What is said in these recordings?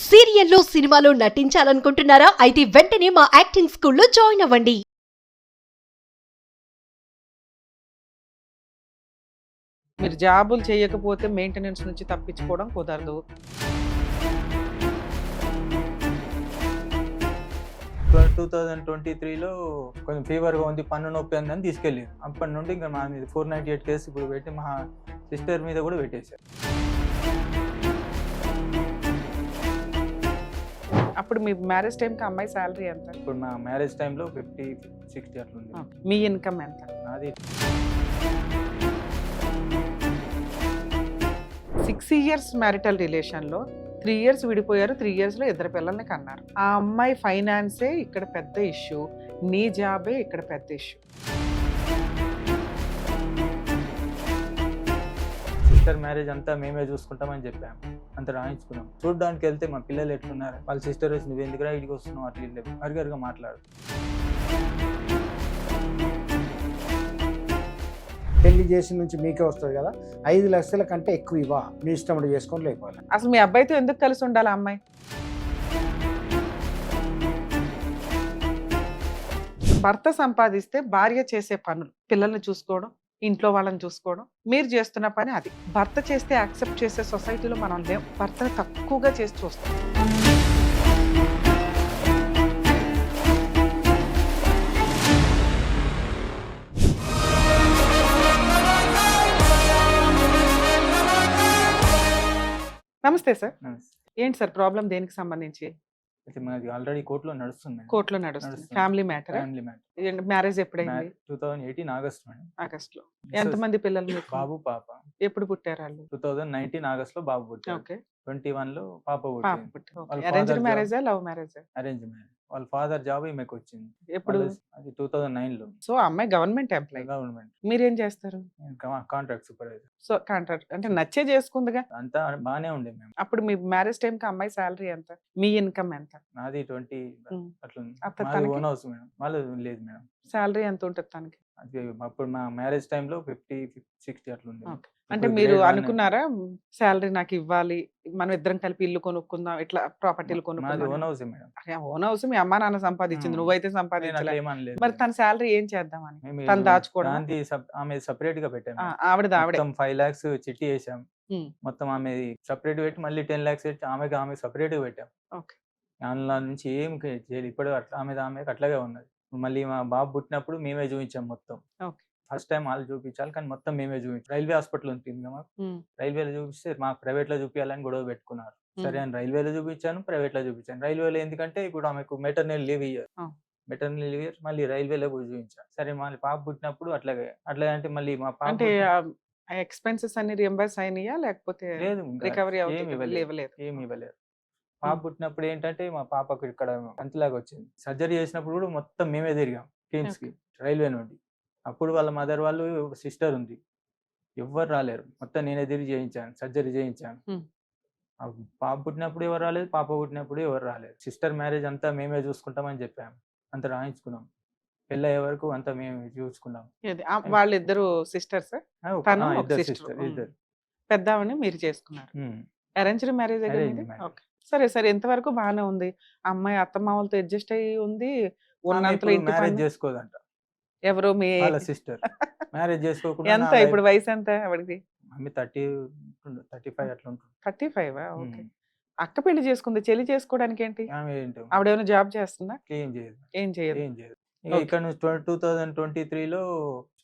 సీరియల్లో సినిమాలో నటించాలనుకుంటున్నారా? అయితే వెంటనే మా యాక్టింగ్ స్కూల్లో జాయిన్ అవ్వండి. మీరు జాబులు చేయకపోతే మెయింటెనెన్స్ నుంచి తప్పించుకోవడం కుదరదు. 2023లో కొంచెం ఫీవర్గా ఉంది, పన్ను నొప్పి అందని తీసుకెళ్ళారు. అప్పటి నుండి ఇంకా మా మీద 498 కేసు ఇప్పుడు పెట్టి మా సిస్టర్ మీద కూడా పెట్టేశారు. అప్పుడు మీ మ్యారేజ్ టైంకి అమ్మాయి శాలరీ ఎంత? ఇప్పుడు మా మ్యారేజ్ టైంలో 50-60 అట్లుంది. మీ ఇన్కమ్ ఎంత? నాది 6 ఇయర్స్ మ్యారిటల్ రిలేషన్లో 3 ఇయర్స్ విడిపోయారు. 3 ఇయర్స్లో 2 పిల్లల్ని కన్నారు. ఆ అమ్మాయి ఫైనాన్సే ఇక్కడ పెద్ద ఇష్యూ, నీ జాబే ఇక్కడ పెద్ద ఇష్యూ. సిస్టర్ మ్యారేజ్ అంతా మేమే చూసుకుంటామని చెప్పాము, అంత రాయించుకున్నాం. చూడడానికి వెళ్తే మా పిల్లలు ఎట్లున్నారు, వాళ్ళ సిస్టర్ వచ్చి నువ్వు ఎందుకురా ఇడికి వస్తున్నావు అట్లా ఇల్లు అరిగరుగా మాట్లాడు. పెళ్లి చేసిన నుంచి మీకే వస్తుంది కదా, 5 లక్షల కంటే ఎక్కువ ఇవ్వ, మీ ఇష్టం చేసుకొని లేకపోవాలి. అసలు మీ అబ్బాయితో ఎందుకు కలిసి ఉండాలి ఆ అమ్మాయి? భర్త సంపాదిస్తే భార్య చేసే పనులు, పిల్లల్ని చూసుకోవడం, ఇంట్లో వాళ్ళని చూసుకోవడం, మీరు చేస్తున్న పని అది. భర్త చేస్తే యాక్సెప్ట్ చేసే సొసైటీలో మనం లేం. భర్తను తక్కువగా చేసి చూస్తాం. నమస్తే సార్. ఏంటి సార్ ప్రాబ్లం, దేనికి సంబంధించి? అయితే మాది ఆల్రెడీ కోర్టులో నడుస్తుంది. కోర్టులో నడుస్తుంది. Family matter. Family matter. Marriage ఎప్పుడైంది? 2018 ఆగస్ట్ మేడం. ఆగస్ట్ లో. ఎంతమంది పిల్లలు మీకు? బాబు పాప. ఎప్పుడు పుట్టారు వాళ్ళు? 2019 ఆగస్ట్ లో బాబు పుట్టారు. ఓకే. 21లో పాప పాప పుట్టింది. పుట్టారు. వాళ్ళ అరేంజ్డ్ father మ్యారేజా, లవ్ మ్యారేజా? Arrange marriage. వాళ్ళ ఫాదర్ జాబ్ ఈమెకు వచ్చింది. ఎప్పుడు? అది 2009లో. సో అమ్మాయి గవర్నమెంట్ ఎంప్లాయ్, గవర్నమెంట్. మీరేం చేస్తారు? Contract supervisor. సో కాంట్రాక్ట్ అంటే నచ్చే చేసుకుందిగా. అంతా బాగానే ఉండే మేము. అప్పుడు మీ మ్యారేజ్ టైం కి అమ్మాయి శాలరీ ఎంత, మీ ఇన్కమ్ ఎంత? నాది 20 ఉమ్. అట్లుంది. అత్త మాది తనకి? Own house madam. వాళ్ళు లేదు మేడం. శాలరీ ఎంత ఉంటుంది తనకి? అది అప్పుడు మా మ్యారేజ్ టైంలో 50-60 అట్లుంది. Okay. అంటే ఇప్పుడు మీరు grade one అనుకున్నారా శాలరీ నాకు ఇవ్వాలి, మనం ఇద్దరం కలిపి ఇల్లు కొనుక్కుందాం, ఇట్లా ప్రాపర్టీలు మాది కొనుక్కుందాం? Own house madam. Own house మీ అమ్మా నాన్న సంపాదించింది, ఉమ్. నువ్వైతే నేను సంపాదించలే. అట్లా ఏమనలేదు. మరి తన శాలరీ ఏం చేద్దామని? మేము తను దాచుకోవడం? గాంధీ ఆమె సపరేట్ గా పెట్టాము. ఆవిడది ఆవిడే. మొత్తం 5 lakhs చిట్టి వేసాం. ఉమ్. మొత్తం ఆమె సపరేట్ పెట్టి మళ్ళీ 10 lakhs పెట్టి ఆమె సపరేట్ గా పెట్టాం. ఓకే. అందులో నుంచి ఏం చేయలేదు ఇప్పుడు. అట్లా ఆమెకి అట్లాగే ఉన్నది. మళ్ళీ మా బాబు పుట్టినప్పుడు మేమే చూపించాం మొత్తం. ఓకే. ఫస్ట్ టైం వాళ్ళు చూపించాలి కానీ మొత్తం మేమే చూపించాం. రైల్వే హాస్పిటల్ ఉంటుంది కదా, ఉమ్. రైల్వేలో చూపిస్తే మాకు ప్రైవేట్ లో చూపించాలని గొడవ పెట్టుకున్నారు. సరే అని రైల్వేలో చూపించాను, ప్రైవేట్ లో చూపించాను. రైల్వేలో ఎందుకంటే ఇప్పుడు ఆమెకు మెటర్నల్ లీవ్ ఇయ్యారు. ఆ. మెటర్నల్ లీవ్ ఇయ్యారు, మళ్ళీ రైల్వేలో పోయి చూపించాను. సరే మళ్ళీ పాప పుట్టినప్పుడు అట్లాగే అంటే మళ్ళీ మా పాప అంటే ఎక్స్పెన్సెస్ అన్ని రియంబర్స్ అయినాయా లేకపోతే లేదు, రికవరీ ఏమి ఇవ్వలేదు. ఏమి ఇవ్వలేదు. పాప పుట్టినప్పుడు ఏంటంటే మా పాపకు ఇక్కడ అంతలాగా వచ్చింది. సర్జరీ చేసినప్పుడు కూడా మొత్తం మేమే తిరిగాం కిమ్స్ కి, రైల్వే నుండి. అప్పుడు వాళ్ళ మదర్ వాళ్ళు సిస్టర్ ఉంది, ఎవ్వరు రాలేరు. మొత్తం నేనే తిరిగి చేయించాను, సర్జరీ చేయించాను. Hmm. ఆ పాప పుట్టినప్పుడు ఎవరు రాలేదు, పాప పుట్టినప్పుడు ఎవరు రాలేదు. సిస్టర్ మ్యారేజ్ అంతా మేమే చూసుకుంటామని చెప్పాము, అంత రాయించుకున్నాం. పెళ్ళి అయ్యే వరకు అంతా మేము చూసుకున్నాం. వాళ్ళిద్దరు సిస్టర్స్, తను ఒక ఇద్దరు sister. సిస్టర్, ఇద్దరు. పెద్దవాడిని మీరు చేసుకున్నారు. Arranged marriage Arranged marriage. Okay. సరే సరే, ఎంతవరకు బాగానే ఉంది. అమ్మాయి అత్తమామలతో అడ్జస్ట్ అయ్యి ఉంది, ఉన్నంతలో ఇంటి మ్యారేజ్ పనులు. చేసుకోదంట ఎవరు మీ వాళ్ళ సిస్టర్. మ్యారేజ్ చేసుకోకుండా ఎంత ఇప్పుడు వయసు ఎంత ఆవిడకి? ఆమె 30-35 అట్లా ఉంటుంది. 35? ఓకే. అక్క పెళ్లి చేసుకుంది, చెల్లి చేసుకోవడానికి ఏంటి? ఆమె ఏంటో ఆవిడ ఏమైనా జాబ్ చేస్తుందా? ఏం చేయదు. ఏం చేయదు. ఏం చేయదు. ఇక ఇక్కడ నుంచి 2023లో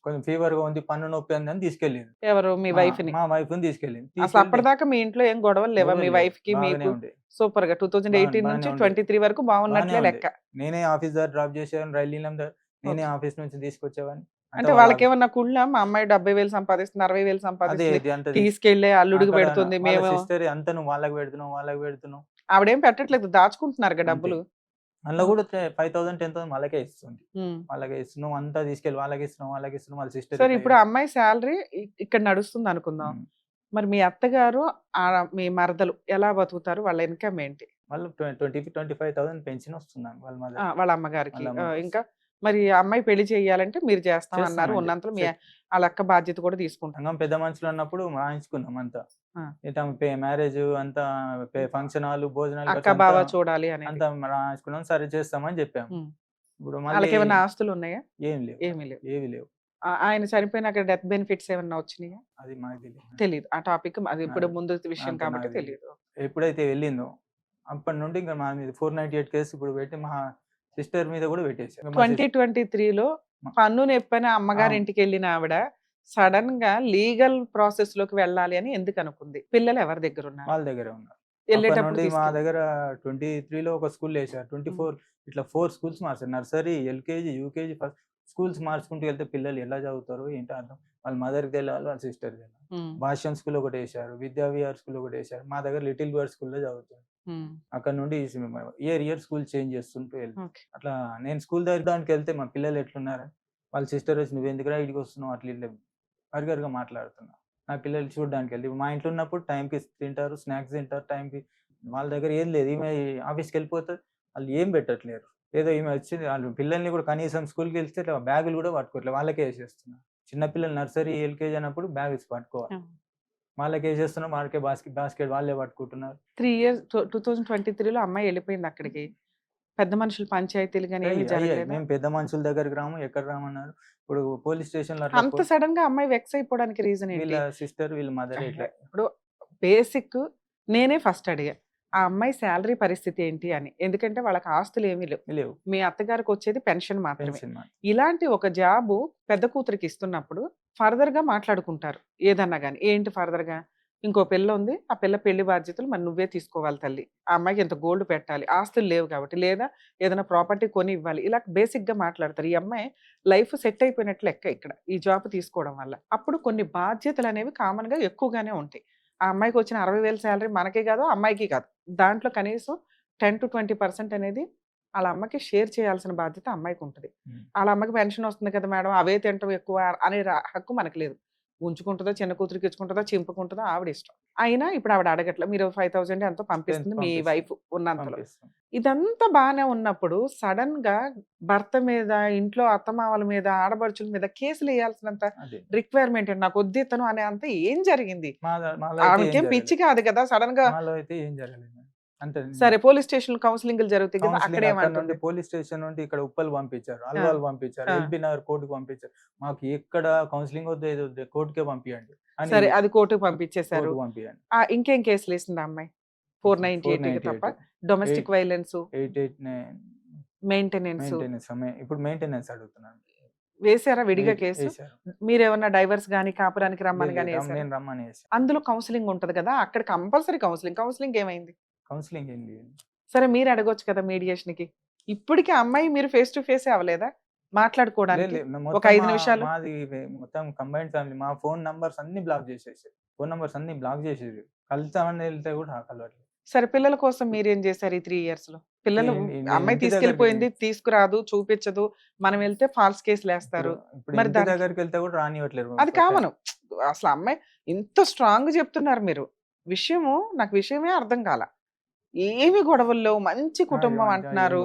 కొంచెం ఫీవర్గా ఉంది, పన్ను నొప్పి అందని తీసుకెళ్ళింది. ఎవరు మీ వైఫ్ ని? మా వైఫ్ ని తీసుకెళ్ళింది. అసలు అప్పటిదాకా మీ ఇంట్లో ఏం గొడవలు లేవా? మీ వైఫ్ కి మీకు ఉండే. సూపర్ గా 2018 బాగానే నుంచి ఉండే. 23 వరకు బాగున్నట్లే బాగానే లెక్క. నేనే ఆఫీస్ దగ్గర డ్రాప్ చేసేవాడిని, రైలు నేనే ఆఫీస్ నుంచి తీసుకొచ్చేవాడిని. అంటే వాళ్ళకి ఏమన్నా కుళ్ళ, మా అమ్మాయి 70,000 సంపాదిస్తుంది, 60,000 అదే సంపాదిస్తుంది, అంటది. తీసుకెళ్లే అల్లుడికి పెడుతుంది, మేము సిస్టర్ అంతా నువ్వు వాళ్ళకి పెడుతున్నావు. ఆవిడేం పెట్టట్లేదు, దాచుకుంటున్నారు కదా డబ్బులు. అందులో కూడా 5,000-10,000 వాళ్ళకే ఇస్తుంది. ఉమ్. వాళ్ళకే ఇస్తున్నావు, అంతా తీసుకెళ్ళి వాళ్ళకి ఇస్తున్నావు వాళ్ళ సిస్టర్. సరే, ఇప్పుడు అమ్మాయి శాలరీ ఇక్కడ నడుస్తుంది అనుకుందాం. మరి మీ అత్తగారు మీ మరదలు ఎలా బతుకుతారు? వాళ్ళ ఇన్కమ్ ఏంటి? వాళ్ళు 20-25,000 పెన్షన్ వస్తున్నాను వాళ్ళ మదర్. వాళ్ళ అమ్మగారికి. వాళ్ళ అమ్మగారికి. ఇంకా మరి అమ్మాయి పెళ్లి చేయాలంటే మీరు చేస్తామన్నారు, చేస్తామండి. ఉన్నంతలో మీ వాళ్ళ అక్క బాధ్యత కూడా తీసుకుంటాం. సంఘం పెద్ద మనుషులు అన్నప్పుడు రాయించుకున్నాం అంతా. ఆ. మ్యారేజ్ అంతా ఫంక్షన్ హాల్ భోజనాలు అక్క బావ చూడాలి అనేది. అంతా రాసుకున్నాం, సరే చేస్తామని చెప్పాము. ఉమ్. ఇప్పుడు మళ్ళీ వాళ్ళకి ఏమైనా ఆస్తులు ఉన్నాయా? ఏం లేవు, ఏమీ లేవు. ఏవి లేవు. ఆయన చనిపోయినాక డెత్ బెనిఫిట్స్ ఏమన్నా వచ్చినాయా? అది మాకు తెలియదు. తెలియదు. ఆ టాపిక్ అది ఇప్పుడు నాకు- ముందు విషయం నాకు కాబట్టి నాకు తెలియదు. ఎప్పుడైతే వెళ్ళిందో అప్పటి నుండి ఇంకా మా మీద 498 కేసు ఇప్పుడు పెట్టి మా సిస్టర్ మీద కూడా పెట్టేసారు. 2023లో పన్ను నొప్పని అమ్మగారి అవును. ఇంటికి వెళ్ళిన ఆవిడ సడన్ గా లీగల్ ప్రాసెస్ లోకి వెళ్ళాలి అని ఎందుకు అనుకుంది? పిల్లలు ఎవరి దగ్గర ఉన్నారు? వాళ్ళ దగ్గర ఉన్నారు. అప్పటి వెళ్ళేటప్పుడు నుండి మా తీసుకెళ్ళి- దగ్గర 23లో ఒక స్కూల్ వేసారు. 24 ఇట్లా 4 స్కూల్స్ మార్చారు. Nursery, LKG, UKG, first schools మార్చుకుంటూ వెళ్తే పిల్లలు ఎలా చదువుతారు ఏంటో అర్థం. వాళ్ళ మదర్కి తెలియాలి, వాళ్ళ సిస్టర్కి తెలియాలి. ఉమ్, భాష్యం స్కూల్ ఒకటి వేసారు, విద్యా విహార్ స్కూల్ ఒకటి వేసారు. మా దగ్గర లిటిల్ బర్డ్ స్కూల్లో చదువుతుంది. ఉమ్, అక్కడ నుండి ఇయర్ స్కూల్ చేంజ్ చేస్తుంటూ వెళ్ళి ఓకే. అట్లా నేను స్కూల్ దగ్గరికి వెళ్తే మా పిల్లలు ఎట్లున్నారు, వాళ్ళ సిస్టర్ వచ్చి నువ్వు ఎందుకురా ఇడికి వస్తున్నావు అట్లా ఇట్లా అరుగరుగా మాట్లాడుతున్నా. నా పిల్లలు చూడడానికి వెళ్తే ఇప్పుడు మా ఇంట్లో ఉన్నప్పుడు టైంకి తింటారు, స్నాక్స్ తింటారు టైంకి. వాళ్ళ దగ్గర ఏం లేదు. ఈమె ఆఫీస్కి వెళ్ళిపోతే వాళ్ళు ఏం పెట్టట్లేరు. ఏదో ఈమె వచ్చింది, వాళ్ళు పిల్లల్ని కూడా కనీసం స్కూల్కి వెళ్తే బ్యాగులు కూడా పట్టుకోవట్లేదు, వాళ్ళకే వేసేస్తున్నారు. చిన్నపిల్లలు నర్సరీ, ఎల్కేజీ అన్నప్పుడు బ్యాగ్స్ పట్టుకోవాలి, వాళ్ళకి వేసేస్తున్నాం, వాళ్ళకే బాస్కెట్ వాళ్ళే పట్టుకుంటున్నారు. 3 years 2023లో అమ్మాయి వెళ్ళిపోయింది అక్కడికి. పెద్ద మనుషులు పంచాయతీలు కానీ ఏమి జరగలేదు. మేము పెద్ద మనుషుల దగ్గరికి రాము, ఎక్కడ రామన్నారు. ఇప్పుడు పోలీస్ స్టేషన్ లో అంత సడన్ గా అమ్మాయి వెక్స్ అయిపోవడానికి రీజన్ వీళ్ళ ఏంటి? సిస్టర్ వీళ్ళ మదర్ ఇట్లా ఇప్పుడు బేసిక్ నేనే ఫస్ట్ అడిగా ఆ అమ్మాయి శాలరీ పరిస్థితి ఏంటి అని. ఎందుకంటే వాళ్ళకి ఆస్తులు ఏమీ లేవు. లేవు, మీ అత్తగారికి వచ్చేది పెన్షన్ మాత్రమే. పెన్షన్ మాట. ఇలాంటి ఒక జాబు పెద్ద కూతురికి ఇస్తున్నప్పుడు ఫర్దర్ గా మాట్లాడుకుంటారు ఏదన్నా కానీ. ఏంటి ఫర్దర్ గా? ఇంకో పిల్ల ఉంది, ఆ పిల్ల పెళ్లి బాధ్యతలు మరి నువ్వే తీసుకోవాలి తల్లి, ఆ అమ్మాయికి ఎంత గోల్డ్ పెట్టాలి, ఆస్తులు లేవు కాబట్టి, లేదా ఏదైనా ప్రాపర్టీ కొని ఇవ్వాలి, ఇలా బేసిక్ గా మాట్లాడతారు. ఈ అమ్మాయి లైఫ్ సెట్ అయిపోయినట్లు లెక్క ఇక్కడ ఈ జాబ్ తీసుకోవడం వల్ల. అప్పుడు కొన్ని బాధ్యతలు అనేవి కామన్ గా ఎక్కువగానే ఉంటాయి. ఆ అమ్మాయికి వచ్చిన 60,000 శాలరీ మనకే కాదు, అమ్మాయికి కాదు. దాంట్లో కనీసం 10 to 20% అనేది వాళ్ళ అమ్మకి షేర్ చేయాల్సిన బాధ్యత అమ్మాయికి ఉంటుంది. వాళ్ళ అమ్మకి పెన్షన్ వస్తుంది కదా మేడం, అవే తింటాం ఎక్కువ అనే హక్కు మనకు లేదు. ఉంచుకుంటుందో, చిన్న కూతురికి ఇచ్చుకుంటుందో, చింపుకుంటుందో ఆవిడ ఇష్టం. అయినా ఇప్పుడు ఆవిడ అడగట్లే, మీరు 5,000 ఎంతో పంపిస్తుంది మీ పంపిస్తాం. వైఫ్ ఉన్నంతలో. పంపిస్తాం. ఇదంతా బాగానే ఉన్నప్పుడు సడన్ గా భర్త మీద, ఇంట్లో అత్తమామల మీద, ఆడబడుచుల మీద కేసులు వేయాల్సినంత అదే రిక్వైర్మెంట్ నాకు వద్దితను అనే అంత ఏం జరిగింది? మాలో అయితే ఏం ఆవిడకేం పిచ్చి జరగలేదు. కాదు కదా సడన్ గా. మాలో అయితే ఏం జరగలేదు. అంతే. సరే పోలీస్ స్టేషన్ కౌన్సిలింగ్ జరుగుతాయి కదా, కౌన్సిలింగ్ అక్కడ అక్కడ నుండి ఏమంటుంది? పోలీస్ స్టేషన్ నుండి ఇక్కడ ఉప్పల్ పంపించారు, అల్వాల్ పంపించారు, ఆ. ఎల్బీ నగర్ కోర్టుకు పంపించారు. మాకు ఎక్కడ కౌన్సిలింగ్ వద్దు, ఏదో కోర్టుకే పంపించండి అని సరే అది కోర్టుకు పంపించేశారు. కోర్టుకు పంపించండి. ఇంకేం కేసులు వేసింది ఆ అమ్మాయి? 498 తప్ప 498, డొమెస్టిక్ వైలెన్స్, 889 మెయింటెనెన్స్ మెయింటెనెన్స్ ఇప్పుడు మెయింటెనెన్స్ అడుగుతున్నాను. వేసారా విడిగా కేసు? వేశారు. మీరేమన్నా డైవర్స్ గానీ కాపురానికి రమ్మని లేదు, గానీ వేసారా? నేను రమ్మని వేసాను. అందులో కౌన్సిలింగ్ ఉంటది కదా, అక్కడ కంపల్సరీ కౌన్సిలింగ్ ఏమైంది? కౌన్సిలింగ్ ఏం లేదు. సరే మీరు అడగొచ్చు కదా మీడియేషన్ కి. ఇప్పటికి అమ్మాయి మీరు ఫేస్ టు ఫేస్ అవ్వలేదా మాట్లాడుకోవడానికి? లేదు, ఒక మొత్తం 5 నిమిషాలు? మాది మొత్తం కంబైన్డ్ ఫ్యామిలీ. మా ఫోన్ నంబర్స్ అన్ని బ్లాక్ చేసేసారు, ఫోన్ నంబర్స్ అన్ని బ్లాక్ చేసేది. కలుతామని వెళ్తే కూడా కలవట్లేదు. సరే పిల్లల కోసం మీరేం చేశారు ఈ 3 years లో? పిల్లలు నేను అమ్మాయి ఇంటి తీసుకెళ్లిపోయింది, దగ్గరికి తీసుకురాదు, చూపించదు, మనం వెళ్తే ఫాల్స్ కేసులు వేస్తారు. ఇప్పుడు మరి ఇంటి దానికి- దగ్గరికి వెళ్తే కూడా రానివ్వట్లేదు. అది కామన్. అసలు అమ్మాయి ఇంత స్ట్రాంగ్ చెప్తున్నారు మీరు. నాకు విషయమే అర్థం కాల. ఏమి గొడవలు లేవు, మంచి కుటుంబం అంటున్నారు.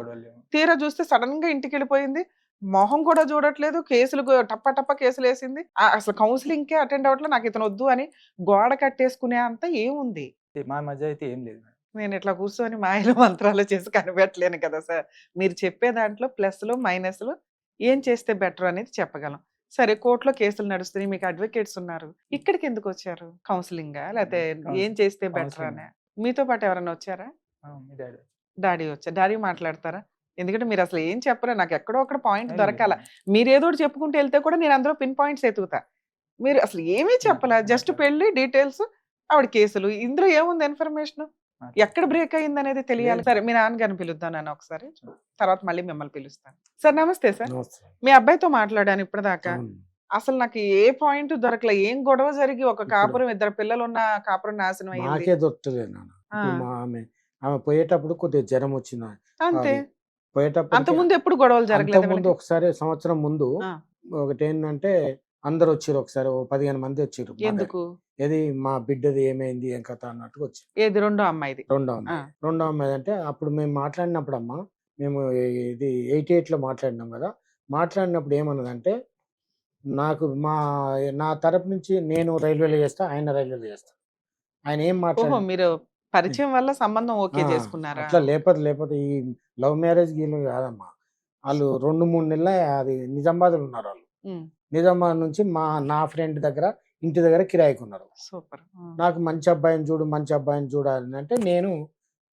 తీరా చూస్తే సడన్ గా ఇంటికి వెళ్ళిపోయింది, మొహం కూడా చూడట్లేదు, కేసులు టప్ప కేసులు వేసింది. అసలు కౌన్సిలింగ్ కే అటెండ్ అవ్వట్లేదు, నాకు ఇతను వద్దు అని గోడ కట్టేసుకునే అంత ఏముంది? మా మధ్య అయితే ఏం లేదు. నేను ఇట్లా కూర్చొని మాయలు మంత్రాలు చేసి కనిపెట్టలేను కదా సార్. మీరు చెప్పే దాంట్లో ప్లస్లు మైనస్లు ఏం చేస్తే బెటర్ అనేది చెప్పగలం. సరే కోర్టులో కేసులు నడుస్తున్నాయి, మీకు అడ్వకేట్స్ ఉన్నారు, ఇక్కడికి ఎందుకు వచ్చారు? కౌన్సిలింగా లేకపోతే ఏం చేస్తే బెటర్ అని? మీతో పాటు ఎవరైనా వచ్చారా? మీ డాడీ డాడీ వచ్చారు. డాడీ మాట్లాడతారా? ఎందుకంటే మీరు అసలు ఏం చెప్పరా, నాకు ఎక్కడో ఒకటి పాయింట్ దొరకాల. మీరు ఏదో ఒకటి చెప్పుకుంటూ వెళ్తే కూడా నేను అందులో పిన్ పాయింట్స్ ఎతుకుతా. మీరు అసలు ఏమీ చెప్పలా, జస్ట్ పెళ్లి డీటెయిల్స్, ఆవిడ కేసులు, ఇందులో ఏముంది ఇన్ఫర్మేషన్? ఎక్కడ బ్రేక్ అయ్యింది అనేది తెలియాలి. సరే మీ నాన్నగారిని పిలుద్దాం నన్ను ఒకసారి, తర్వాత మళ్ళీ మిమ్మల్ని పిలుస్తాను. సార్ నమస్తే సార్. మీ అబ్బాయితో మాట్లాడాను ఇప్పటిదాకా. అసలు నాకు ఏ పాయింట్ దొరకలే, ఏం గొడవ జరిగి ఒక కాపురం, 2 పిల్లలు ఉన్న కాపురం నాశనం అయ్యింది? నాకే దొరకలేదు నాన్న. ఇప్పుడు మా ఆమె పోయేటప్పుడు కొద్దిగా జ్వరం వచ్చింది. అంతే. పోయేటప్పుడు అంత ముందు ఎప్పుడు గొడవలు జరగలేదు? ముందు ఒకసారి సంవత్సరం ముందు ఒకటి ఏంటంటే అందరు వచ్చారు, ఒకసారి 15 మంది వచ్చారు. ఎందుకు? ఏది మా బిడ్డది ఏమైంది ఏం కథ అన్నట్టుగా వచ్చి. ఏది రెండో అమ్మాయిది? రెండో అమ్మాయి అంటే అప్పుడు మేము మాట్లాడినప్పుడు అమ్మ, మేము ఇది 88లో మాట్లాడినాం కదా, మాట్లాడినప్పుడు ఏమన్నదంటే నాకు నా తరపు నుంచి నేను రైల్వేలో చేస్తా, ఆయన రైల్వేలో చేస్తా, ఆయన ఏం ఓహో మాట్లాడి మీరు పరిచయం వల్ల సంబంధం ఓకే చేసుకున్నారా? అట్లా లేకపోతే ఈ లవ్ మ్యారేజ్ గీలు కాదమ్మా. వాళ్ళు 2-3 నెలల అది నిజామాబాద్లో ఉన్నారు వాళ్ళు. నిజామాబాద్ నుంచి నా ఫ్రెండ్ దగ్గర ఇంటి దగ్గర కిరాయికి ఉన్నారు. సూపర్. నాకు మంచి అబ్బాయిని చూడు మంచి అబ్బాయిని చూడాలని అంటే నేను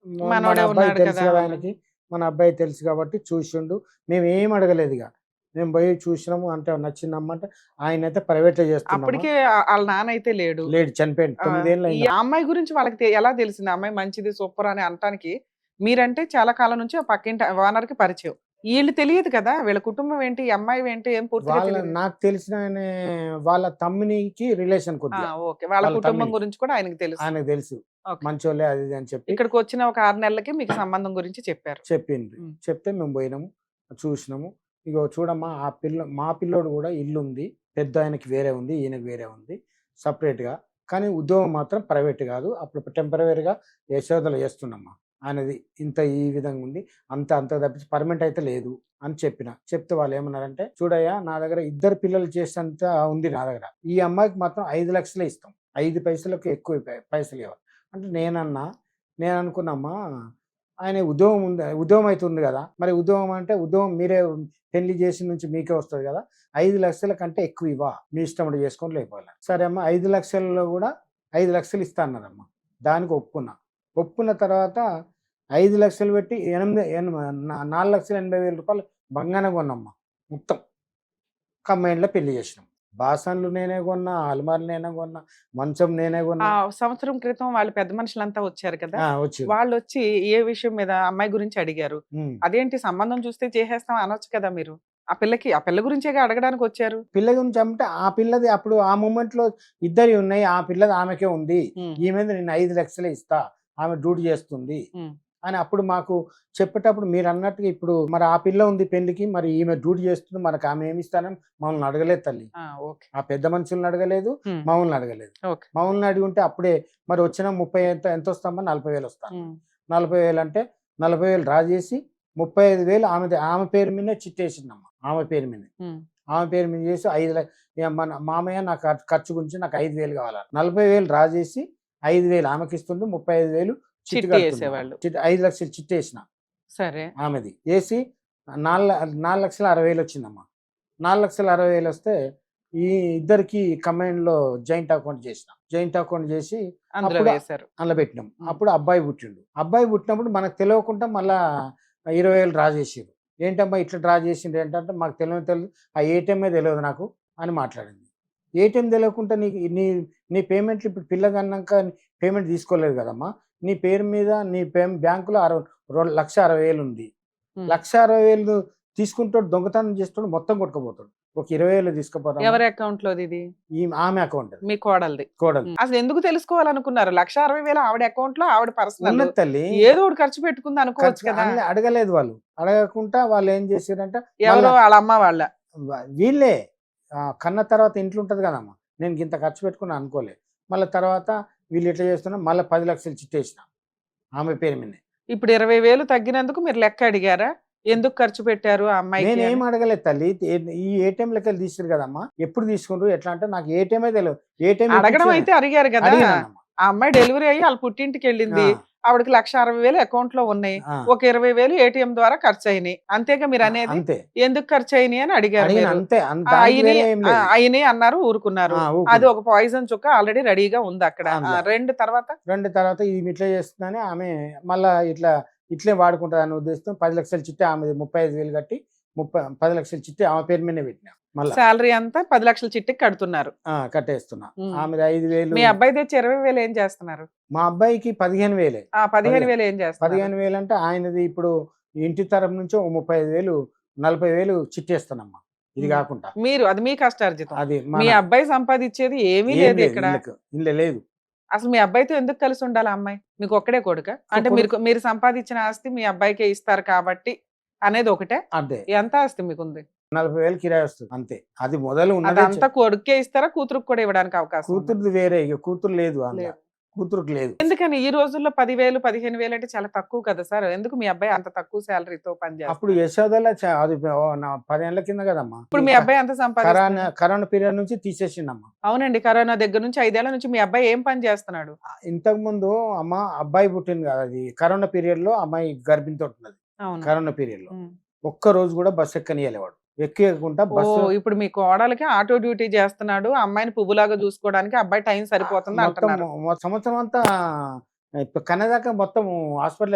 మన మనోడే అబ్బాయి ఉన్నాడు తెలుసు కదా. కదా ఆయనకి, మన అబ్బాయి తెలుసు కాబట్టి చూసిండు. మేము ఏం అడగలేదు ఇక, మేము పోయి చూసినాము అంటే నచ్చిందమ్మ అంటే ఆయన అయితే ప్రైవేట్లో చేస్తున్నాము. అప్పటికే వాళ్ళ నాన్న అయితే లేడు. లేడు, చనిపోయింది. 9 ఏళ్ళు ఈ అయింది. అమ్మాయి గురించి వాళ్ళకి ఎలా తెలిసింది? అమ్మాయి మంచిది సూపర్ అని అనటానికి మీరంటే చాలా కాలం నుంచి ఆ పక్కింటి ఓనర్ కి పరిచయం. వీళ్ళు తెలియదు కదా, వీళ్ళ కుటుంబం ఏంటి, ఈ అమ్మాయి ఏంటి, ఏం పూర్తిగా తెలియదు. నాకు తెలిసిన వాళ్ళ తమ్మునికి రిలేషన్ కొద్దిగా ఓకే, వాళ్ళ వాళ్ళ కుటుంబం తమ్మునికి. గురించి కూడా ఆయనకి తెలుసు. ఆయనకు తెలుసు ఓకే. మంచోళ్ళే అది ఇది అని చెప్పి ఇక్కడికి వచ్చిన ఒక 6 నెలలకి మీకు సంబంధం గురించి చెప్పారు. చెప్పింది. ఉమ్. చెప్తే మేము పోయినాము, చూసినాము. ఇగో చూడమ్మా మా పిల్లోడు కూడా ఇల్లు ఉంది, పెద్ద ఆయనకి వేరే ఉంది, ఈయనకి వేరే ఉంది సపరేట్గా. కానీ ఉద్యోగం మాత్రం ప్రైవేట్ కాదు, అప్పుడు టెంపరీగా యశోదలు చేస్తున్నామ్మా. ఆయనది ఇంత ఈ విధంగా ఉంది, అంత తప్పించి పర్మనెంట్ అయితే లేదు అని చెప్తే వాళ్ళు ఏమన్నారంటే, చూడయ్యా నా దగ్గర 2 పిల్లలు చేసేంత ఉంది నా దగ్గర, ఈ అమ్మాయికి మాత్రం 5 లక్షలే ఇస్తాం, 5 పైసలకు ఎక్కువ పైసలు ఇవ్వాలి అంటే నేను అనుకున్నామ్మా ఆయన ఉద్యోగం అయితే ఉంది కదా, మరి ఉద్యోగం అంటే ఉద్యోగం మీరే పెళ్లి చేసి నుంచి మీకే వస్తుంది కదా, 5 లక్షల కంటే ఎక్కువ ఇవ్వ, మీ ఇష్టం చేసుకొని లేకపోవాలి. సరే అమ్మ 5 లక్షల్లో కూడా 5 లక్షలు ఇస్తా అన్నారమ్మా. దానికి ఒప్పుకున్న తర్వాత 5 లక్షలు పెట్టి 4,80,000 రూపాయలు బంగారం కొన్నమ్మా. మొత్తం కంబైన్లో పెళ్లి చేసినాం. బాసన్లు నేనే కొన్నా, అల్మార్లు నేనే కొన్నా, మంచం నేనే కొన్నా. సంవత్సరం క్రితం వాళ్ళు పెద్ద మనుషులంతా వచ్చారు కదా, వచ్చి వాళ్ళు వచ్చి ఏ విషయం మీద అమ్మాయి గురించి అడిగారు. అదేంటి సంబంధం చూస్తే చేసేస్తాం అనొచ్చు కదా మీరు. ఆ పిల్ల గురించే అడగడానికి వచ్చారు. పిల్ల గురించి అంటే ఆ పిల్లది అప్పుడు ఆ మూమెంట్ లో 2 ఉన్నాయి, ఆ పిల్లది ఆమెకే ఉంది, ఈమె నేను 5 లక్షలే ఇస్తా, ఆమె డ్యూటీ చేస్తుంది అని అప్పుడు మాకు చెప్పేటప్పుడు మీరు అన్నట్టుగా ఇప్పుడు మరి ఆ పిల్ల ఉంది పెళ్లికి, మరి ఈమె డ్యూటీ చేస్తుంది, మనకు ఆమె ఏమి ఇస్తానని మమ్మల్ని అడగలేదు తల్లి. ఆ పెద్ద మనుషులను అడగలేదు, మమ్మల్ని అడగలేదు. మమ్మల్ని అడిగి ఉంటే అప్పుడే మరి వచ్చిన 30 ఎంత వస్తామా, 40,000 వస్తాను. 40,000 అంటే 40,000 డ్రా చేసి 35,000 ఆమె పేరు మీదే చిట్టేసిందమ్మా. ఆమె పేరు మీద చేసి 5 మన మామయ్య నాకు ఖర్చు గురించి నాకు 5,000 కావాలి, 40,000 డ్రా చేసి 5,000 ఆమెకి ఇస్తుంటే 35,000 చిట్టి వేసేవాళ్ళు. 5 లక్షలు చిట్టి వేసిన సరే ఆమెది వేసి 4,60,000 వచ్చిందమ్మా. 4,60,000 వస్తే ఈ ఇద్దరికి కంబైన్ లో జాయింట్ అకౌంట్ చేసి అందులో పెట్టినాం. అప్పుడు అబ్బాయి పుట్టినప్పుడు మనకు తెలియకుండా మళ్ళా 20,000 డ్రా చేసారు. ఏంటమ్మా ఇట్లా డ్రా చేసిండ్రు ఏంటంటే మాకు తెలియదు, ఆ ఏటీఎంఏ తెలియదు నాకు అని మాట్లాడింది. ఏటీఎం తెలియకుండా నీ పేమెంట్లు ఇప్పుడు పిల్లగన్నాక పేమెంట్ తీసుకోలేదు కదమ్మా, నీ పేరు మీద నీ బ్యాంకులో 1,60,000 ఉంది, 1,60,000 తీసుకుంటాడు, దొంగతనం చేస్తాడు, మొత్తం కొట్టుకుపోతాడు. ఒక 20,000 తీసుకుపోతాడు. ఎవరి అకౌంట్ లో ఇది? ఆమె అకౌంట్, మీ కోడలు. అసలు ఎందుకు తెలుసుకోవాలనుకున్నారు? 1,60,000 ఆవిడ అకౌంట్ లో, ఆవిడ పర్సనల్ తల్లి ఏదో ఒకటి ఖర్చు పెట్టుకుంది అనుకోవచ్చు కదా. అడగలేదు వాళ్ళు, అడగకుండా వాళ్ళు ఏం చేశారంటే ఎవరో వాళ్ళ అమ్మ వాళ్ళ వీళ్ళే కన్న తర్వాత ఇంట్లో ఉంటది కదమ్మా, నేను ఇంత ఖర్చు పెట్టుకున్నా అనుకోలేదు. మళ్ళీ తర్వాత వీళ్ళు ఎట్లా చేస్తున్నా మళ్ళీ 10 లక్షలు చిట్టేసిన ఆమె పేరు మీద. ఇప్పుడు 20,000 తగ్గినందుకు మీరు లెక్క అడిగారా? ఎందుకు ఖర్చు పెట్టారు ఆ అమ్మాయి? నేను ఏం అడగలేదు తల్లి, ఈ ఏటీఎం లెక్కలు తీసారు కదమ్మా, ఎప్పుడు తీసుకుంటారు ఎట్లా అంటే నాకు ఏటీఎంఏ తెలియదు. ఏటీఎం అడగడం అయితే అడిగారు కదా. ఆ అమ్మాయి డెలివరీ అయ్యి వాళ్ళ పుట్టింటికి వెళ్ళింది, ఆవిడకి 1,60,000 అకౌంట్ లో ఉన్నాయి, ఒక 20,000 ఏటీఎం ద్వారా ఖర్చు అయినాయి, అంతేగా మీరు అనేది? ఎందుకు ఖర్చు అయినాయి అని అడిగారు. అయినాయి అన్నారు, ఊరుకున్నారు. అది ఒక పాయిజన్ చుక్క ఆల్రెడీ రెడీగా ఉంది అక్కడ. రెండు తర్వాత ఇది ఇట్లా చేస్తుందని ఆమె మళ్ళా ఇట్లే వాడుకుంటుంది అనే ఉద్దేశం 10 లక్షల చిట్టి ఆమె 35,000 కట్టి 10 లక్షల చిట్టి ఆమె పేరు మీద పెట్టినా. శాలరీ అంతా 10 లక్షల చిట్టికి కడుతున్నారు, కట్టేస్తున్నా. ఆమె 5,000. మీ అబ్బాయి తెచ్చి 20,000 ఏం చేస్తున్నారు? మా అబ్బాయికి 15,000. 15,000 ఏం చేస్తారు? 15,000 అంటే ఆయనది ఇప్పుడు ఇంటి తరపు నుంచి 35,000 40,000 చిట్టేస్తానమ్మా. ఇది కాకుండా అది మీ కష్టార్జితం. అది మీ అబ్బాయి సంపాదించేది ఏమీ లేదు ఇక్కడ. లేదు. అసలు మీ అబ్బాయితో ఎందుకు కలిసి ఉండాలి అమ్మాయి? మీకు ఒక్కడే కొడుక అంటే మీరు సంపాదించిన ఆస్తి మీ అబ్బాయికే ఇస్తారు కాబట్టి అనేది ఒకటే. అదే ఎంత ఆస్తి మీకుంది? 40,000 కిరాయి వస్తుంది అంతే. అది మొదలు అంతా కొడుకే ఇస్తారా, కూతురుకు కూడా ఇవ్వడానికి అవకాశం? కూతురుది వేరే, కూతురు లేదు. కూతురుకు లేదు. ఎందుకని ఈ రోజుల్లో 10,000 15,000 అంటే చాలా తక్కువ కదా సార్? ఎందుకు మీ అబ్బాయి అంత తక్కువ శాలరీతో అప్పుడు పనిచేస్తాడు? యశోదలో అది నా 10 ఏళ్ల కింద కదమ్మా. ఇప్పుడు మీ అబ్బాయి ఎంత సంపాదిస్తున్నాడు? కరోనా పీరియడ్ నుంచి తీసేసిండమ్మా. అవునండి, కరోనా దగ్గర నుంచి 5 ఏళ్ల నుంచి మీ అబ్బాయి ఏం పని చేస్తున్నాడు? ఇంతకు ముందు అమ్మ అబ్బాయి పుట్టింది కదా, అది కరోనా పీరియడ్ లో అమ్మాయి గర్భిణితో ఉన్నది. అవును. కరోనా పీరియడ్ లో ఉమ్. ఒక్క రోజు కూడా బస్సు ఎక్కనియలేవాడు. ఎక్కకుండా ఓ, బస్సు ఇప్పుడు మీ కోడలికి ఆటో డ్యూటీ చేస్తున్నాడు, అమ్మాయిని పువ్వులాగా చూసుకోవడానికి అబ్బాయి టైం సరిపోతుంది మొత్తం అంటున్నారు. సంవత్సరం అంతా ఇప్పుడు కన్నదాకా మొత్తం హాస్పిటల్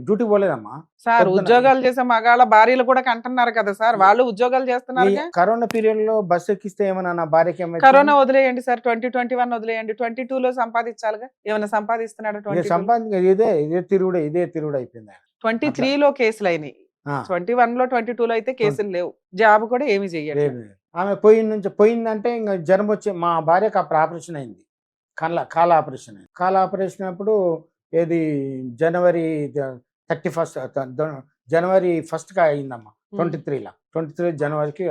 డ్యూటీ పోలేదమ్మా. సార్, పొద్దున- ఉద్యోగాలు చేసే మగాళ్ళ భార్యలు కూడా కంటున్నారు కదా సార్, వాళ్ళు ఉద్యోగాలు చేస్తున్నారు. ఈ కరోనా పీరియడ్ లో బస్సు ఎక్కిస్తే ఏమన్నా నా భార్యకి ఏమైనా కరోనా వదిలేయండి సార్, 2021 వదిలేయండి, 22 లో సంపాదించాలిగా. ఏమైనా సంపాదిస్తున్నాడు? సంపాదన ఇదే తిరుగుడు అయిపోయింది ఆయన. 23 లో కేసులు అయినాయి, ఆ, 21 లో 22 లో అయితే కేసులు లేవు. జాబ్ కూడా ఏమి చెయ్యట్లేదు. లేదు. ఆమె పోయిందంటే ఇంకా జ్వరం వచ్చి మా భార్యకు అప్పుడు ఆపరేషన్ అయింది. కాల ఆపరేషన్ అయింది. కాల ఆపరేషన్ అప్పుడు ఏది జనవరి 31 జనవరి 1 అయిందమ్మా. 23 జనవరికి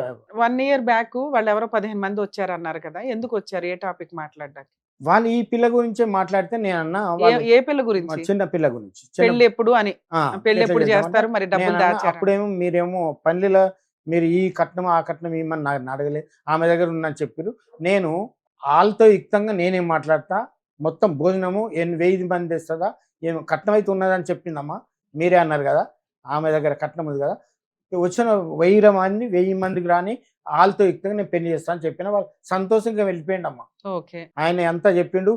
1 ఇయర్ బ్యాక్ వాళ్ళు ఎవరో 15 మంది వచ్చారు అన్నారు కదా, ఎందుకు వచ్చారు? ఏ టాపిక్ మాట్లాడడానికి? వాళ్ళు ఈ పిల్ల గురించే మాట్లాడితే నేను అన్నా ఏ పిల్ల గురించి? చిన్న పిల్ల గురించి పెళ్లి ఎప్పుడు అని. పెళ్లి ఎప్పుడు చేస్తారు మరి? డబ్బులు దాచారు? అప్పుడేమో మీరేమో పల్లెలో మీరు ఈ కట్నం ఆ కట్నం ఏమని నాకు అడగలే, ఆమె దగ్గర ఉందని చెప్పారు. నేను వాళ్ళతో యుక్తంగా నేనేం మాట్లాడతా, మొత్తం భోజనము 1000 మంది తెస్తుందా, ఏం కట్నం అయితే ఉన్నదని చెప్పిందమ్మా. మీరే అన్నారు కదా ఆమె దగ్గర కట్నం ఉంది కదా, వచ్చిన 1000 మందికి రాని వాళ్ళతో యుక్తంగా నేను పెళ్లి చేస్తాను అని చెప్పిన వాళ్ళు సంతోషంగా వెళ్ళిపోయింది అమ్మా. ఓకే, ఆయన ఎంత చెప్పిండు,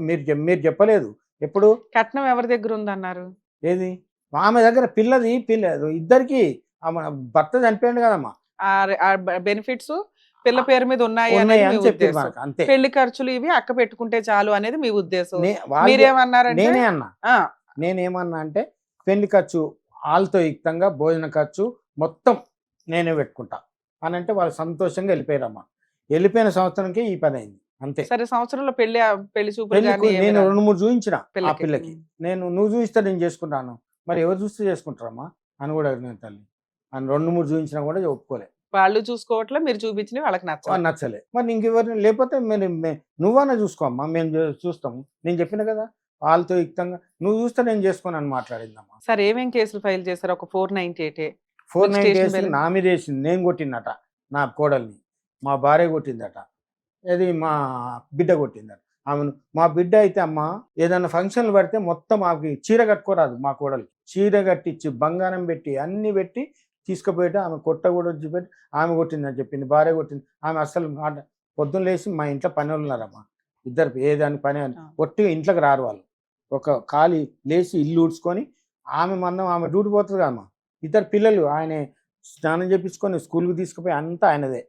మీరు చెప్పలేదు ఎప్పుడు. కట్నం ఎవరి దగ్గర ఉందన్నారు? ఏది ఆమె దగ్గర పిల్లది ఇద్దరికి భర్త చనిపోయింది కదమ్మా. బెనిఫిట్స్ పిల్ల పేరు మీద ఉన్నాయి ఉన్నాయి అనేది అని మీ చెప్పి ఉద్దేశం. అంతే. పెళ్లి ఖర్చులు ఇవి అక్క పెట్టుకుంటే చాలు అనేది మీ ఉద్దేశం. వాళ్ళు- మీరేమన్నారంటే నేనేమన్నా అంటే పెళ్లి ఖర్చు వాళ్ళతో యుక్తంగా భోజన ఖర్చు మొత్తం నేనే పెట్టుకుంటా అని అంటే వాళ్ళు సంతోషంగా వెళ్ళిపోయారమ్మా. వెళ్ళిపోయిన సంవత్సరంకి ఈ పని అయింది అంతే. సరే, సంవత్సరంలో పెళ్లి చూపులు పెళ్లి గానీ ఏమీ నేను రాదు 2-3 చూపించిన ఆ పిల్లకి. పిల్లకి. నువ్వు చూపిస్తే నేను చేసుకుంటాను, మరి ఎవరు చూస్తే చేసుకుంటారమ్మా అని కూడా అడిగిన తల్లి. అని 2-3 చూపించినా కూడా ఒప్పుకోలే. వాళ్ళు చూసుకోవట్లే, మీరు చూపించినవి వాళ్ళకి నచ్చలేదు. నచ్చలే. మరి ఇంకెవరిని లేకపోతే నువ్వన్నా చూసుకోమ్మా, మేము చూస్తాము. నేను చెప్పిన కదా వాళ్ళతో యుక్తంగా నువ్వు చూస్తే నేను చేసుకోను అని మాట్లాడిందమ్మా. సార్, ఏమేం కేసులు ఫైల్ చేశారు? ఒక 498 498 స్టేషన్ వేసి వెళ్ళి- నా మీద వేసింది. నేను కొట్టిందట నా కోడల్ని, మా భార్య కొట్టిందట, అది మా బిడ్డ కొట్టిందట ఆమెను. మా బిడ్డ అయితే అమ్మ ఏదైనా ఫంక్షన్లు పడితే మొత్తం ఆమెకి చీర కట్టుకోరాదు. మా కోడలికి చీర కట్టించి బంగారం పెట్టి అన్ని పెట్టి తీసుకుపోయేట ఆమె కొట్ట కూడా వచ్చి పెట్టి ఆమె కొట్టిందని చెప్పింది. భార్య కొట్టింది. ఆమె అసలు పొద్దున్న లేచి మా ఇంట్లో పని వాళ్ళు ఉన్నారమ్మా, ఇద్దరు ఏదాని పని అని ఒట్టిగా ఇంట్లోకి రారు వాళ్ళు. ఒక ఖాళీ లేచి ఇల్లు ఊడ్చుకొని ఆమె డ్యూటీ పోతుంది కదమ్మా. ఇద్దరు పిల్లలు ఆయన స్నానం చేపించుకొని స్కూల్కి తీసుకుపోయి అంతా ఆయనదే,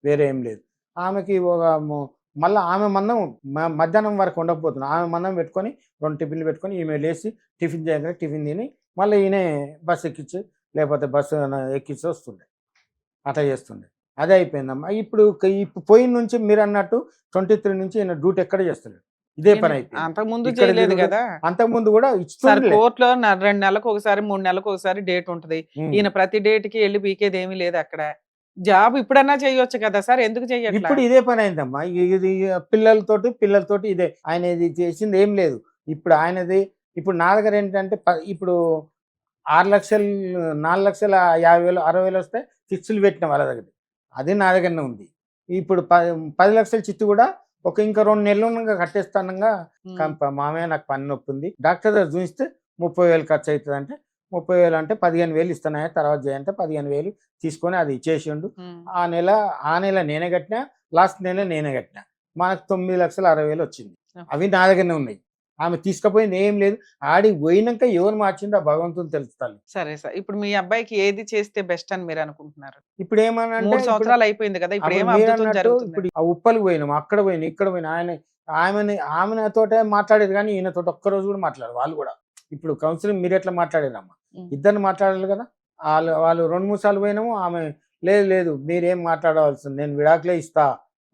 వేరే ఏం లేదు. ఆమెకి మళ్ళీ ఆమె మందం మధ్యాహ్నం వరకు ఉండకపోతుంది. ఆమె మందం పెట్టుకొని 2 టిఫిన్లు పెట్టుకొని ఈమె లేచి టిఫిన్ చేయగానే టిఫిన్ తిని మళ్ళీ ఈయన బస్సు ఎక్కించి లేకపోతే బస్సు ఎక్కించి వస్తుండే, అట్లా చేస్తుండే. అదే అయిపోయిందమ్మా. ఇప్పుడు పోయిన నుంచి మీరు అన్నట్టు 23 నుంచి ఈయన డ్యూటీ ఎక్కడ చేస్తలేడు, ఇదే పని అయిపోయింది. అంతకుముందు ఇక్కడ చేయలేదు తిరుగుడు. కదా అంతకుముందు కూడా సార్. ఇస్తుండే. కోర్టులో 2 నెలలకు ఒకసారి 3 నెలలకు ఒకసారి డేట్ ఉంటది. ఈయన ప్రతి డేట్ కి వెళ్ళి పీకేది ఏమీ లేదు అక్కడ. జాబ్ ఇప్పుడన్నా చేయొచ్చు కదా సార్, ఎందుకు చెయ్యట్లా? ఇప్పుడు ఇదే పని అయిందమ్మా. ఇది పిల్లలతోటి ఇదే. ఆయన ఇది చేసింది ఏం లేదు. ఇప్పుడు ఆయనది ఇప్పుడు నా దగ్గర ఏంటంటే ఇప్పుడు 4,50,000 60,000 వస్తే ఫిక్స్లు పెట్టిన వాళ్ళ దగ్గర, అది నా దగ్గరనే ఉంది. ఇప్పుడు 10 లక్షల చిట్టు కూడా ఇంకా 2 నెలలు కట్టేస్తానంగా. మామయ్య నాకు పని నొప్పి ఉంది, డాక్టర్ దగ్గర చూపిస్తే 30,000 ఖర్చు అవుతుంది అంటే 30,000 అంటే 15,000 ఇస్తున్నాయా తర్వాత చేయంటే 15,000 తీసుకొని అది ఇచ్చేసిండు. ఆ నెల నేనే కట్టినా, లాస్ట్ నెల నేనే కట్టినా. మనకు 9,60,000 వచ్చింది. అవి నా దగ్గరనే ఉన్నాయి. ఆమె తీసుకుపోయింది ఏం లేదు. ఆడికి పోయినాక ఎవరు మార్చిందో ఆ భగవంతుని తెలుస్తాను. సరే సార్, ఇప్పుడు మీ అబ్బాయికి ఏది చేస్తే బెస్ట్ అని మీరు అనుకుంటున్నారు? ఇప్పుడు ఏమన్నా 3 సంవత్సరాలు అయిపోయింది కదా, ఇప్పుడు ఏం అద్భుతం జరుగుతుంది? ఇప్పుడు ఆ ఉప్పలు పోయినాం, అక్కడ పోయినా ఇక్కడ పోయినా. ఆమెతోటే మాట్లాడేది కానీ ఈయనతో ఒక్కరోజు కూడా మాట్లాడారు వాళ్ళు కూడా. ఇప్పుడు కౌన్సిలింగ్ మీరు ఎట్లా మాట్లాడారమ్మా, ఇద్దరిని మాట్లాడాలి కదా. వాళ్ళు 2-3 సార్లు పోయినాము. ఆమె లేదు మీరేం మాట్లాడవలసింది, నేను విడాకులే ఇస్తా,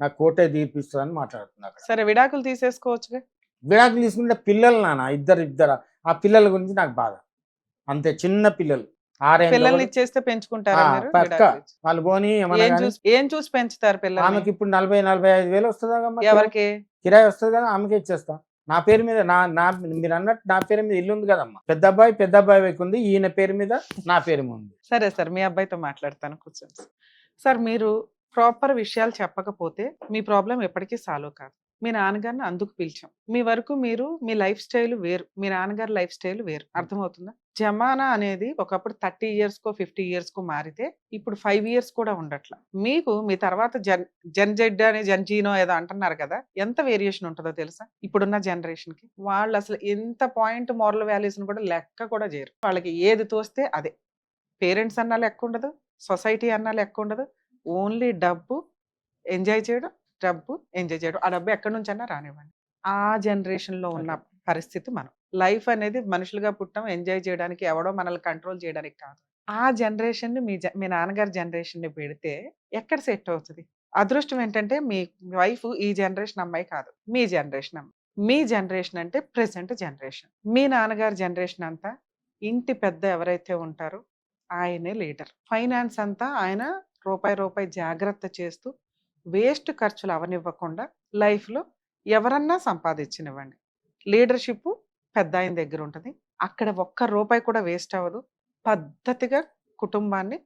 నాకు కోర్టే తీర్పిస్తా అని మాట్లాడుతున్నారు. సరే, విడాకులు తీసేసుకోవచ్చుగా. విడాకులు తీసుకుంటే పిల్లలు నాన్న ఇద్దరు ఆ పిల్లల గురించి నాకు బాధ. అంతే, చిన్న పిల్లలు 6 పిల్లల్ని ఇచ్చేస్తే పెంచుకుంటారా మీరు? పక్క విడాకులు ఇచ్చి. వాళ్ళు పోని ఏం చూసి పెంచుతారు పిల్లల్ని? ఆమెకి ఇప్పుడు 40,000-45,000 వస్తుందా, ఎవరికి? కిరాయి వస్తుంది కదా, ఆమెకే ఇచ్చేస్తా. నా పేరు మీద మీరు అన్నట్టు నా పేరు మీద ఇల్లు ఉంది కదమ్మా. పెద్ద అబ్బాయి వైపు ఉంది, ఈయన పేరు మీద నా పేరు మీద ఉంది. సరే సార్, మీ అబ్బాయితో మాట్లాడతాను, కూర్చోండి సార్. సార్, మీరు ప్రాపర్ విషయాలు చెప్పకపోతే మీ ప్రాబ్లం ఎప్పటికీ సాల్వ్ కాదు. మీ నాన్నగారిని అందుకు పిలిచాం. మీ వరకు మీరు మీ లైఫ్ స్టైల్ వేరు, మీ నాన్నగారి లైఫ్ స్టైల్ వేరు. అర్థమవుతుందా? జమానా అనేది ఒకప్పుడు 30 ఇయర్స్కో 50 ఇయర్స్కో మారితే ఇప్పుడు 5 ఇయర్స్ కూడా ఉండట్లా. మీకు మీ తర్వాత జెన్ జెడ్ అనే జెన్జీనో ఏదో అంటున్నారు కదా, ఎంత వేరియేషన్ ఉంటుందో తెలుసా ఇప్పుడున్న జనరేషన్ కి? వాళ్ళు అసలు ఎంత పాయింట్ మోరల్ వాల్యూస్ కూడా లెక్క కూడా చేయరు. వాళ్ళకి ఏది తోస్తే అదే. పేరెంట్స్ అన్నా లెక్క ఉండదు, సొసైటీ అన్నా లెక్క ఉండదు. ఓన్లీ డబ్బు ఎంజాయ్ చేయడం, డబ్బు ఎంజాయ్ చేయడం. ఆ డబ్బు ఎక్కడి నుంచి అన్నా రానివ్వండి. ఆ జనరేషన్ లో ఉన్న పరిస్థితి మనం. లైఫ్ అనేది మనుషులుగా పుట్టాం ఎంజాయ్ చేయడానికి, ఎవడో మనల్ని కంట్రోల్ చేయడానికి కాదు. ఆ జనరేషన్ ని మీ నాన్నగారి జనరేషన్ ని పెడితే ఎక్కడ సెట్ అవుతుంది? అదృష్టం ఏంటంటే మీ వైఫ్ ఈ జనరేషన్ అమ్మాయి కాదు, మీ జనరేషన్ అమ్మాయి. మీ జనరేషన్ అంటే ప్రెసెంట్ జనరేషన్. మీ నాన్నగారి జనరేషన్ అంతా ఇంటి పెద్ద ఎవరైతే ఉంటారో ఆయనే లీడర్. ఫైనాన్స్ అంతా ఆయన రూపాయి జాగ్రత్త చేస్తూ వేస్ట్ ఖర్చులు అవనివ్వకుండా లైఫ్లో ఎవరన్నా సంపాదించనివ్వండి. లీడర్షిప్ పెద్ద ఆయన దగ్గర ఉంటుంది. అక్కడ ఒక్క రూపాయి కూడా వేస్ట్ అవ్వదు. పద్ధతిగా కుటుంబాన్ని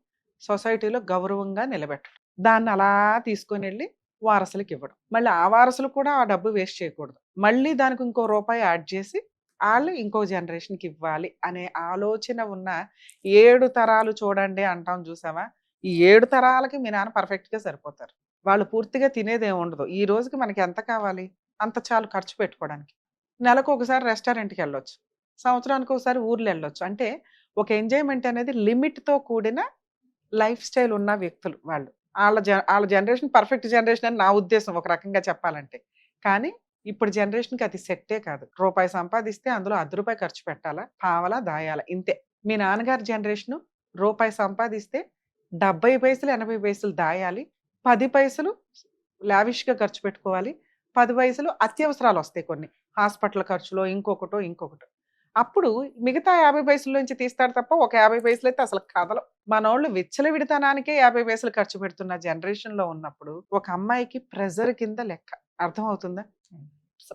సొసైటీలో గౌరవంగా నిలబెట్టడం, దాన్ని అలా తీసుకొని వెళ్ళి వారసులకు ఇవ్వడం. మళ్ళీ ఆ వారసులు కూడా ఆ డబ్బు వేస్ట్ చేయకూడదు. మళ్ళీ దానికి ఇంకో రూపాయి యాడ్ చేసి వాళ్ళు ఇంకో జనరేషన్కి ఇవ్వాలి అనే ఆలోచన ఉన్న 7 తరాలు చూడండి అంటాం చూసావా? ఈ 7 తరాలకి మీ నాన్న పర్ఫెక్ట్గా సరిపోతారు. వాళ్ళు పూర్తిగా తినేదేం ఉండదు. ఈ రోజుకి మనకి ఎంత కావాలి అంత చాలు ఖర్చు పెట్టుకోవడానికి. నెలకు ఒకసారి రెస్టారెంట్కి వెళ్ళొచ్చు, సంవత్సరానికి ఒకసారి ఊర్లు వెళ్ళొచ్చు. అంటే ఒక ఎంజాయ్మెంట్ అనేది లిమిట్తో కూడిన లైఫ్ స్టైల్ ఉన్న వ్యక్తులు వాళ్ళు. వాళ్ళ జనరేషన్ పర్ఫెక్ట్ జనరేషన్ అని నా ఉద్దేశం ఒక రకంగా చెప్పాలంటే. కానీ ఇప్పుడు జనరేషన్కి అది సెట్టే కాదు. రూపాయి సంపాదిస్తే అందులో రూ. 10 ఖర్చు పెట్టాలా, పావలా దాయాలా, ఇంతే. మీ నాన్నగారి జనరేషను రూపాయి సంపాదిస్తే 70 పైసలు 80 పైసలు దాయాలి, 10 పైసలు లావిష్గా ఖర్చు పెట్టుకోవాలి, 10 పైసలు అత్యవసరాలు వస్తాయి కొన్ని, హాస్పిటల్ ఖర్చులో ఇంకొకటో. అప్పుడు మిగతా 50 పైసల్లోంచి తీస్తాడు తప్ప ఒక 50 పైసలు అయితే అసలు కదలం. మనోళ్ళు విచ్చలవిడితనానికే 50 పైసలు ఖర్చు పెడుతున్న జనరేషన్లో ఉన్నప్పుడు ఒక అమ్మాయికి ప్రెజర్ కింద లెక్క. అర్థమవుతుందా?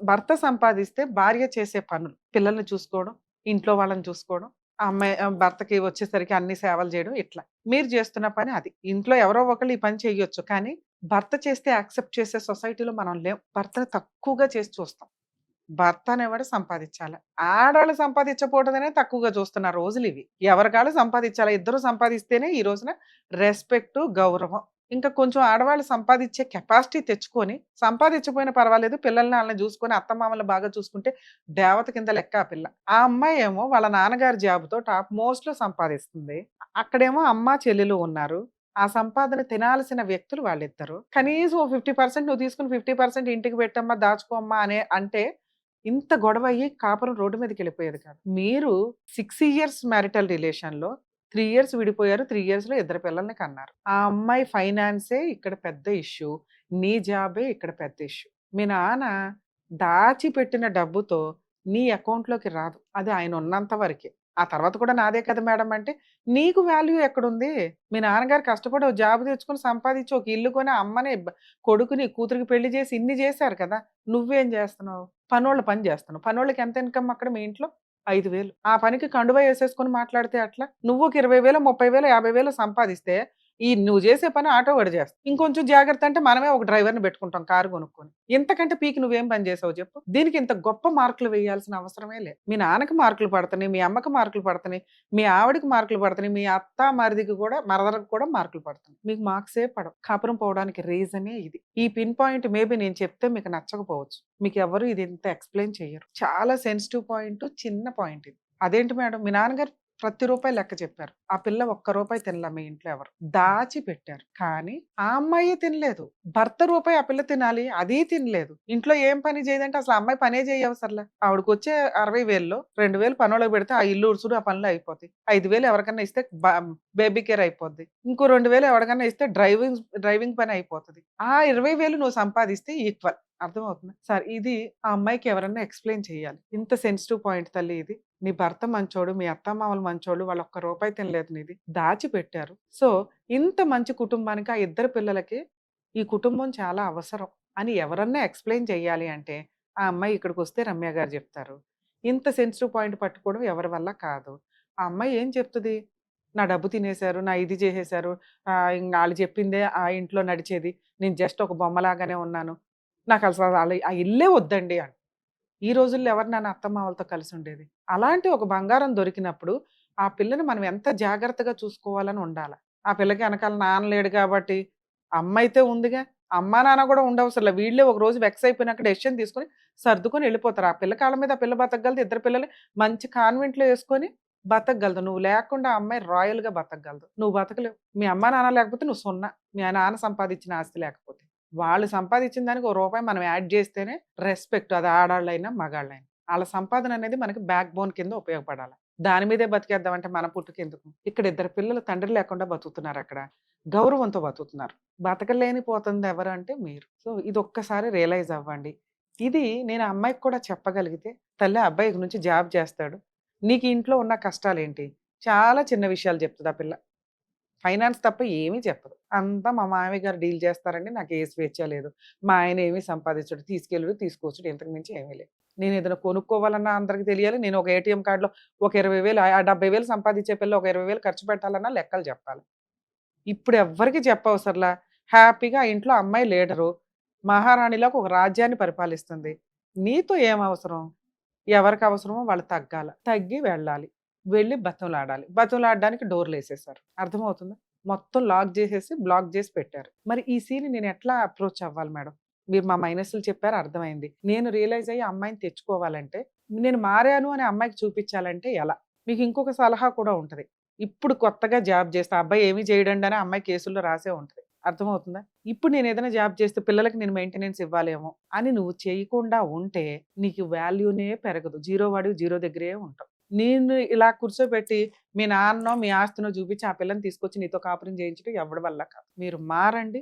భర్త సంపాదిస్తే భార్య చేసే పనులు, పిల్లల్ని చూసుకోవడం, ఇంట్లో వాళ్ళని చూసుకోవడం, ఆ అమ్మాయి భర్తకి వచ్చేసరికి అన్ని సేవలు చేయడం, ఇట్లా మీరు చేస్తున్న పని అది. ఇంట్లో ఎవరో ఒకళ్ళు ఈ పని చేయొచ్చు, కానీ భర్త చేస్తే యాక్సెప్ట్ చేసే సొసైటీలో మనం లేం. భర్తను తక్కువగా చేసి చూస్తాం. భర్త అనేవాడు సంపాదించాలి, ఆడవాళ్ళు సంపాదించకపోవడమే తక్కువగా చూస్తున్న రోజులు ఇవి. ఎవరికాళ్ళు సంపాదించాలి, ఇద్దరు సంపాదిస్తేనే ఈ రోజున రెస్పెక్ట్, గౌరవం. ఇంకా కొంచెం ఆడవాళ్ళు సంపాదించే కెపాసిటీ తెచ్చుకొని, సంపాదించకపోయినా పర్వాలేదు పిల్లల్ని వాళ్ళని చూసుకొని అత్తమామల్ని బాగా చూసుకుంటే దేవత కింద లెక్క ఆ పిల్ల. ఆ అమ్మాయి ఏమో వాళ్ళ నాన్నగారి జాబుతో టాప్ మోస్ట్ లో సంపాదిస్తుంది. అక్కడేమో అమ్మ చెల్లెలు ఉన్నారు. ఆ సంపాదన తినాల్సిన వ్యక్తులు వాళ్ళిద్దరు. కనీసం 50% నువ్వు తీసుకుని 50% ఇంటికి పెట్టమ్మా, దాచుకోమ్మా అంటే ఇంత గొడవ అయ్యి కాపురం రోడ్డు మీదకి వెళ్ళిపోయేది కాదు. మీరు 6 ఇయర్స్ మ్యారిటల్ రిలేషన్లో 3 ఇయర్స్ విడిపోయారు, 3 ఇయర్స్లో 2 పిల్లల్ని కన్నారు. ఆ అమ్మాయి ఫైనాన్సే ఇక్కడ పెద్ద ఇష్యూ, నీ జాబే ఇక్కడ పెద్ద ఇష్యూ. మీ నాన్న దాచిపెట్టిన డబ్బుతో నీ అకౌంట్లోకి రాదు, అది ఆయన ఉన్నంత వరకే. ఆ తర్వాత కూడా నాదే కదా మేడం అంటే నీకు వాల్యూ ఎక్కడుంది? మీ నాన్నగారు కష్టపడి ఒక జాబ్ తెచ్చుకొని సంపాదించి ఒక ఇల్లు కొని అమ్మని కొడుకుని కూతురికి పెళ్లి చేసి ఇన్ని చేశారు కదా, నువ్వేం చేస్తున్నావు? పనోళ్ళ పని చేస్తున్నావు. పనోళ్ళకి ఎంత ఇన్కమ్ అక్కడ మీ ఇంట్లో? 5,000. ఆ పనికి కండువా వేసేసుకొని మాట్లాడితే అట్లా? నువ్వు ఒక 20,000, 30,000, 50,000 సంపాదిస్తే ఈ నువ్వు చేసే పని ఆటో వాడు చేస్తావు. ఇంకొంచెం జాగ్రత్త అంటే మనమే ఒక డ్రైవర్ని పెట్టుకుంటాం కారు కొనుక్కొని. ఇంతకంటే పీకి నువ్వేం పని చేసావు చెప్పు? దీనికి ఇంత గొప్ప మార్కులు వేయాల్సిన అవసరమే లేదు. మీ నాన్నకి మార్కులు పడుతున్నాయి, మీ అమ్మకి మార్కులు పడుతున్నాయి, మీ ఆవిడకి మార్కులు పడుతున్నాయి, మీ అత్త మరిదికి కూడా మరదలకు కూడా మార్కులు పడుతున్నాయి. మీకు మార్క్సే పడవు. కాపురం పోవడానికి రీజనే ఇది. ఈ పిన్ పాయింట్ మేబీ నేను చెప్తే మీకు నచ్చకపోవచ్చు, మీకు ఎవరు ఇది ఇంత ఎక్స్ప్లెయిన్ చెయ్యరు. చాలా సెన్సిటివ్ పాయింట్, చిన్న పాయింట్ ఇది. అదేంటి మేడం మీ నాన్నగారు ప్రతి రూపాయి లెక్క చెప్పారు, ఆ పిల్ల ఒక్క రూపాయి తినలే, మీ ఇంట్లో ఎవరు దాచి పెట్టారు. కానీ ఆ అమ్మాయి తినలేదు, భర్త రూపాయి ఆ పిల్ల తినాలి, అది తినలేదు. ఇంట్లో ఏం పని చేయదంటే అసలు అమ్మాయి పనే చేయవసరలే. ఆవిడకి వచ్చే 60,000లో 2,000 పనులకు పెడితే ఆ ఇల్లు ఉడుచుడు ఆ పనులు అయిపోతాయి. 5,000 ఎవరికన్నా ఇస్తే బేబీ కేర్ అయిపోద్ది, ఇంకో 2,000 ఎవరికన్నా ఇస్తే డ్రైవింగ్ పని అయిపోతుంది. ఆ 20,000 నువ్వు సంపాదిస్తే ఈక్వల్. అర్థమవుతుంది సార్? ఇది ఆ అమ్మాయికి ఎవరన్నా ఎక్స్ప్లెయిన్ చేయాలి. ఇంత సెన్సిటివ్ పాయింట్ తల్లి ఇది. నీ భర్త మంచోడు, మీ అత్తమామలు మంచోళ్ళు, వాళ్ళు ఒక్క రూపాయి తినలేదు, నీది దాచిపెట్టారు. సో ఇంత మంచి కుటుంబానికి ఆ 2 పిల్లలకి ఈ కుటుంబం చాలా అవసరం అని ఎవరన్నా ఎక్స్ప్లెయిన్ చేయాలి అంటే ఆ అమ్మాయి ఇక్కడికి వస్తే రమ్య గారు చెప్తారు. ఇంత సెన్సిటివ్ పాయింట్ పట్టుకోవడం ఎవరి వల్ల కాదు. ఆ అమ్మాయి ఏం చెప్తుంది? నా డబ్బు తినేశారు, నా ఇది చేసేశారు, ఇంక ఆళ్ళు చెప్పిందే ఆ ఇంట్లో నడిచేది. నేను జస్ట్ ఒక బొమ్మలాగానే ఉన్నాను. నాకు అసలు ఆ ఇల్లే వద్దండి అని. ఈ రోజుల్లో ఎవరు నాన్న అత్తమామలతో కలిసి ఉండేది? అలాంటి ఒక బంగారం దొరికినప్పుడు ఆ పిల్లని మనం ఎంత జాగ్రత్తగా చూసుకోవాలని ఉండాల. ఆ పిల్లకి ఎనకాల నాన్న లేడు కాబట్టి, అమ్మయితే ఉందిగా. అమ్మా, నాన్న కూడా ఉండవసరంలా. వీళ్ళే ఒక రోజు వెక్స్ అయిపోయినాక డెసిషన్ తీసుకొని సర్దుకొని వెళ్ళిపోతారు. ఆ పిల్ల కాళ్ళ మీద ఆ పిల్ల బతకగలదు. ఇద్దరు పిల్లలు మంచి కాన్వెంట్‌లో యేసుకొని బతకగలదు. నువ్వు లేకుండా ఆ అమ్మాయి రాయల్‌గా బతకగలదు. నువ్వు బతకలేవు. మీ అమ్మా, నాన్న లేకపోతే నువ్వు సున్నా. మీ నాన్న సంపాదించిన ఆస్తి లేకపోతే. వాళ్ళు సంపాదించిన దానికి ఒక రూపాయి మనం యాడ్ చేస్తేనే రెస్పెక్ట్. అది ఆడాళ్ళైనా, మగాళ్ళైనా. ఆళ్ళ సంపాదన అనేది మనకి బ్యాక్ బోన్ కింద ఉపయోగపడాల. దాని మీదే బతికేద్దామంటే మన పుట్టుకెందుకు? ఇక్కడ ఇద్దరు పిల్లలు తండ్రి లేకుండా బతుకుతున్నారక్కడ. గౌరవంతో బతుకుతున్నారు. బతకలేనిపోతుంది ఎవరు అంటే మీరు. సో, ఇదొక్కసారి రియలైజ్ అవ్వండి. ఇది నేను ఆ అమ్మాయికి కూడా చెప్పగలిగితే, తల్లి ఆ అబ్బాయి ఇక నుంచి జాబ్ చేస్తాడు. నీకు ఇంట్లో ఉన్న కష్టాలేంటి? చాలా చిన్న విషయాలు చెప్తది ఆ పిల్ల. ఫైనాన్స్ తప్ప ఏమీ చెప్పదు. అంతా మా మామయ్య గారు డీల్ చేస్తారండి. నాకు ఏ స్వేచ్ఛ లేదు. మా ఆయన ఏమి సంపాదించడు. తీసుకెళ్ళుడు, తీసుకొచ్చుడు ఇంతకు మించి ఏమీ లేదు. నేను ఏదైనా కొనుక్కోవాలన్నా అందరికి తెలియాలి. నేను ఒక ఏటీఎం కార్డ్‌లో ఒక 20,000 ఆ 70,000 సంపాదించే పిల్ల ఒక 20,000 ఖర్చు పెట్టాలన్నా లెక్కలు చెప్పాలి. ఇప్పుడు ఎవ్వరికీ చెప్పవసరలా. హ్యాపీగా ఆ ఇంట్లో అమ్మాయి లీడరు. మహారాణిలాగా ఒక రాజ్యాన్ని పరిపాలిస్తుంది. నీతో ఏం అవసరం? ఎవరికి అవసరమో వాళ్ళు తగ్గాల. తగ్గి వెళ్ళాలి. వెళ్ళి బతిమలాడాలి. బతిమలాడడానికి డోర్‌లేసేశారు. అర్థమవుతుందా? మొత్తం లాక్ జేసేసి, బ్లాక్ జేసి పెట్టారు. మరి ఈ సీన్‌ని నేను ఎట్లా అప్రోచ్ అవ్వాలి మేడం? మీరు మా మైనస్‌లు చెప్పారు అర్థమైంది. నేను రియలైజ్ అయ్యి ఆ అమ్మాయిని తెచ్చుకోవాలంటే, నేను మారాను అని అమ్మాయికి చూపించాలంటే ఎలా? మీకు ఇంకొక సలహా కూడా ఉంటది. ఇప్పుడు కొత్తగా జాబ్ చేస్తే, ఆ అబ్బాయి ఏమి చేయడండి అని ఆ అమ్మాయి కేసుల్లో రాసే ఉంటది. అర్థమవుతుందా? ఇప్పుడు నేను ఏదైనా జాబ్ చేస్తే పిల్లలకి నేను మెయింటెనెన్స్ ఇవ్వాలేమో అని నువ్వు చేయకుండా ఉంటే నీకు వాల్యూనే పెరగదు. జీరో వాడివి జీరో దగ్గరే ఉంటావు. నేను ఇలా కూర్చోబెట్టి మీ నాన్నో, మీ ఆస్తినో చూపించి ఆ పిల్లని తీసుకొచ్చి నీతో కాపురం చేయించడం ఎవడి వల్ల కాదు. మీరు మారండి,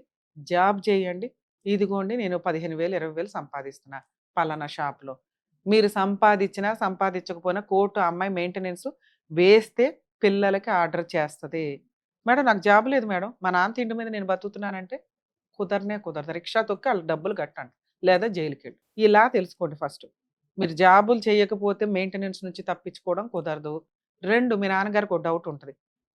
జాబ్ చేయండి. ఇదిగోండి నేను 15,000, 20,000 సంపాదిస్తున్నా పలానా షాప్‌లో. మీరు సంపాదించినా, సంపాదించకపోయినా కోర్టు ఆ అమ్మాయి మెయింటెనెన్స్ వేస్తే పిల్లలకి ఆర్డర్ చేస్తది. మేడం నాకు జాబ్ లేదు మేడం. మా నాన్న తిండి మీద నేను బతుకుతున్నానంటే కుదరనే కుదరదు. రిక్షా తొక్కి ఆళ్ళకి డబ్బులు కట్టండి. లేదా జైలుకెళ్ళు. ఇలా తెలుసుకోండి ఫస్ట్. మీరు జాబులు చేయకపోతే మెయింటెనెన్స్ నుంచి తప్పించుకోవడం కుదరదు. 2 మీ నాన్నగారికి ఒక డౌట్ ఉంటది.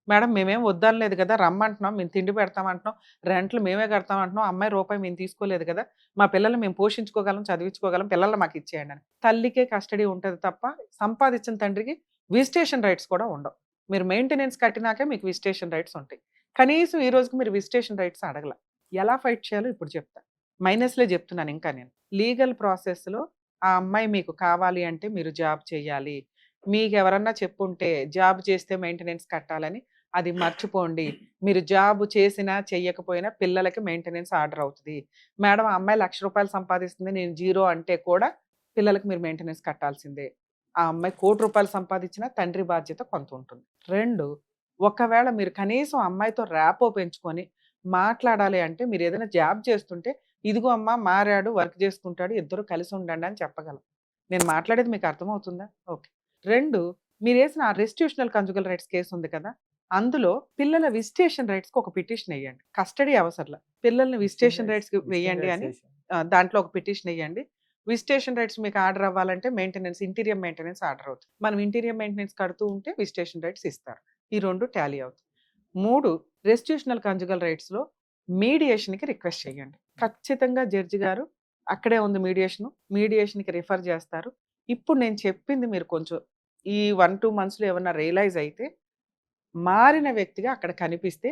మేడం మేమేం వద్దనలేదు కదా! రమ్మంటున్నాం. మేము తిండి పెడతామంటున్నాం. రెంట్లు మేమే కడతామంటున్నాం. అమ్మాయి రూపాయి మేము తీసుకోలేదు కదా! మా పిల్లల్ని మేము పోషించుకోగలం, చదివించుకోగలం. పిల్లల్ని మాకు ఇచ్చేయండి అని. తల్లికే కస్టడీ ఉంటది తప్ప సంపాదించిన తండ్రికి విజిటేషన్ రైట్స్ కూడా ఉండవు. మీరు మెయింటెనెన్స్ కట్టినాకే మీకు విజిటేషన్ రైట్స్ ఉంటాయి. కనీసం ఈ రోజుకి మీరు విజిటేషన్ రైట్స్ అడగల. ఎలా ఫైట్ చేయాలో ఇప్పుడు చెప్తా. మైనస్‌లే చెప్తున్నాను ఇంకా నేను. లీగల్ ప్రాసెస్‌లో ఆ అమ్మాయి మీకు కావాలి అంటే మీరు జాబ్ చేయాలి. మీకెవరన్నా చెప్పుంటే జాబ్ చేస్తే మెయింటెనెన్స్ కట్టాలని అది మర్చిపోండి. మీరు జాబ్ చేసినా, చెయ్యకపోయినా పిల్లలకి మెయింటెనెన్స్ ఆర్డర్ అవుతది. మేడం ఆ అమ్మాయి రూ. 1,00,000 సంపాదిస్తుంది. నేను జీరో అంటే కూడా పిల్లలకి మీరు మెయింటెనెన్స్ కట్టాల్సిందే. ఆ అమ్మాయి రూ. 1,00,00,000 సంపాదించినా తండ్రి బాధ్యత కొంత ఉంటుంది. 2 ఒకవేళ మీరు కనీసం అమ్మాయితో ర్యాపో పెంచుకొని మాట్లాడాలి అంటే మీరేదైనా జాబ్ చేస్తుంటే, ఇదిగో అమ్మ మారాడు, వర్క్ చేసుకుంటాడు, ఇద్దరు కలిసి ఉండండి అని చెప్పగలం. నేను మాట్లాడేది మీకు అర్థమవుతుందా? ఓకే. 2 మీరేసిన ఆ రెస్టిట్యూషనల్ కంజుగల్ రైట్స్ కేస్ ఉంది కదా! అందులో పిల్లల విజిటేషన్ రైట్స్‌కి ఒక పిటిషన్ ఎయ్యండి. కస్టడీ అవసరంలా. పిల్లల్ని విజిటేషన్ రైట్స్‌కి వెయ్యండి అని దాంట్లో ఒక పిటిషన్ ఎయ్యండి. విజిటేషన్ రైట్స్ మీకు ఆర్డర్ అవ్వాలంటే మెయింటెనెన్స్, ఇంటీరియర్ మెయింటెనెన్స్ ఆర్డర్ అవుతుంది. మనం ఇంటీరియర్ మెయింటెనెన్స్ కడుతూ ఉంటే విజిటేషన్ రైట్స్ ఇస్తారు. ఈ 2 టాలీ అవుతాయి. 3 రెస్టిట్యూషనల్ కంజుగల్ రైట్స్‌లో మీడియేషన్‌కి రిక్వెస్ట్ చేయండి. ఖచ్చితంగా జడ్జి గారు అక్కడే ఉంది మీడియేషను. మీడియేషన్‌కి రిఫర్ చేస్తారు. ఇప్పుడు నేను చెప్పింది మీరు కొంచెం ఈ 1, 2 మంత్స్‌లో ఏమన్నా రియలైజ్ అయితే మారిన వ్యక్తిగా అక్కడ కనిపిస్తే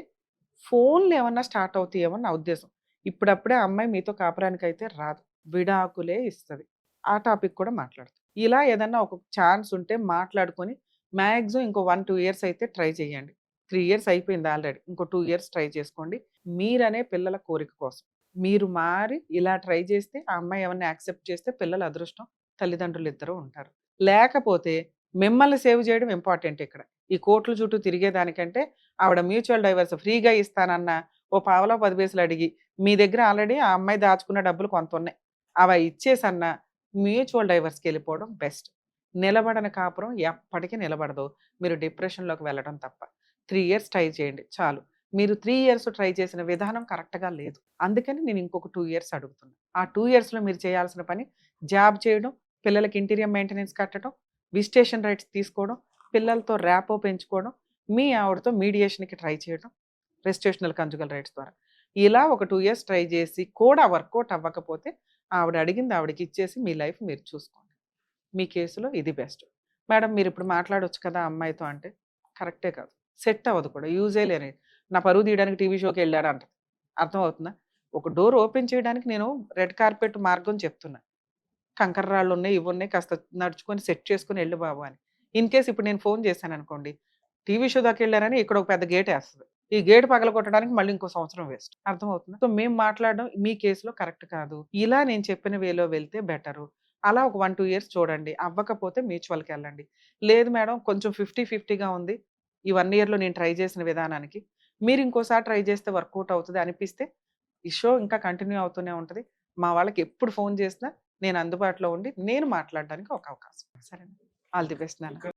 ఫోన్‌లు ఏమన్నా స్టార్ట్ అవుతాయేమో నా ఉద్దేశం. ఇప్పుడప్పుడే ఆ అమ్మాయి మీతో కాపురానికైతే రాదు. విడాకులే ఇస్తది. ఆ టాపిక్ కూడా మాట్లాడతాం. ఇలా ఏదన్నా ఒక ఛాన్స్ ఉంటే మాట్లాడుకొని మాక్సిమం ఇంకో 1, 2 ఇయర్స్ అయితే ట్రై చేయండి. 3 ఇయర్స్ అయిపోయింది ఆల్రెడీ. ఇంకో 2 ఇయర్స్ ట్రై చేసుకోండి. మీరనే పిల్లల కోరిక కోసం. మీరు మారి ఇలా ట్రై చేస్తే ఆ అమ్మాయి ఏమన్నా యాక్సెప్ట్ చేస్తే పిల్లల అదృష్టం తల్లిదండ్రులిద్దరూ ఉంటారు. లేకపోతే మిమ్మల్ని సేవ్ చేయడం ఇంపార్టెంట్ ఇక్కడ. ఈ కోర్టుల చుట్టూ తిరిగేదానికంటే ఆవిడ మ్యూచువల్ డైవర్స్ ఫ్రీగా ఇస్తానన్న ఓ పావలా 10 పైసలు అడిగి మీ దగ్గర ఆల్రెడీ ఆ అమ్మాయి దాచుకున్న డబ్బులు కొంతున్నాయి. అవి ఇచ్చేసన్నా మ్యూచువల్ డైవర్స్‌కి వెళ్ళిపోవడం బెస్ట్. నిలబడని కాపురం ఎప్పటికీ నిలబడదు. మీరు డిప్రెషన్‌లోకి వెళ్ళడం తప్ప. 3 ఇయర్స్ ట్రై చేయండి చాలు. మీరు 3 ఇయర్స్ ట్రై చేసిన విధానం కరెక్ట్‌గా లేదు. అందుకని నేను ఇంకొక 2 ఇయర్స్ అడుగుతున్నా. ఆ 2 ఇయర్స్‌లో మీరు చేయాల్సిన పని జాబ్ చేయడం, పిల్లలకి ఇంటీరియర్ మెయింటెనెన్స్ కట్టడం, విజిటేషన్ రైట్స్ తీసుకోవడం, పిల్లలతో ర్యాపో పెంచుకోవడం, మీ ఆవిడతో మీడియేషన్కి ట్రై చేయడం రెస్టిట్యూషనల్ కంజుగల్ రైట్స్ ద్వారా. ఇలా ఒక 2 ఇయర్స్ ట్రై చేసి కూడా వర్కౌట్ అవ్వకపోతే ఆవిడ అడిగింది ఆవిడకి ఇచ్చేసి మీ లైఫ్ మీరు చూసుకోండి. మీ కేసులో ఇది బెస్ట్. మేడం మీరు ఇప్పుడు మాట్లాడొచ్చు కదా ఆ అమ్మాయితో అంటే కరెక్టే కాదు, సెట్ అవ్వదు కూడా, యూజే లేని నా పరువు తీయడానికి టీవీ షోకి వెళ్ళాడు అంట. అర్థమవుతుందా? ఒక డోర్ ఓపెన్ చేయడానికి నేను రెడ్ కార్పెట్ మార్గం చెప్తున్నా. కంకర రాళ్ళు ఉన్నాయి, ఇవి ఉన్నాయి, కాస్త నడుచుకొని సెట్ చేసుకొని వెళ్ళు బాబు అని. ఇన్ కేస్ ఇప్పుడు నేను ఫోన్ చేశాను అనుకోండి, టీవీ షో దాకా వెళ్ళారని ఇక్కడ ఒక పెద్ద గేట్ వేస్తుంది. ఈ గేట్ పగలగొట్టడానికి మళ్ళీ ఇంకో సంవత్సరం వేస్ట్. అర్థమవుతుందా? సో మేము మాట్లాడడం మీ కేసులో కరెక్ట్ కాదు, ఇలా నేను చెప్పిన వేలో వెళ్తే బెటరు. అలా ఒక 1-2 ఇయర్స్ చూడండి, అవ్వకపోతే మ్యూచువల్కి వెళ్ళండి. లేదు మేడం కొంచెం 50-50గా ఉంది ఈ 1 ఇయర్లో నేను ట్రై చేసిన విధానానికి, మీరు ఇంకోసారి ట్రై చేస్తే వర్కౌట్ అవుతుంది అనిపిస్తే ఈ షో ఇంకా కంటిన్యూ అవుతూనే ఉంటుంది. మా వాళ్ళకి ఎప్పుడు ఫోన్ చేసినా నేను అందుబాటులో ఉండి నేను మాట్లాడడానికి ఒక అవకాశం. సరేనా? ఆల్ ది బెస్ట్ నాన్న.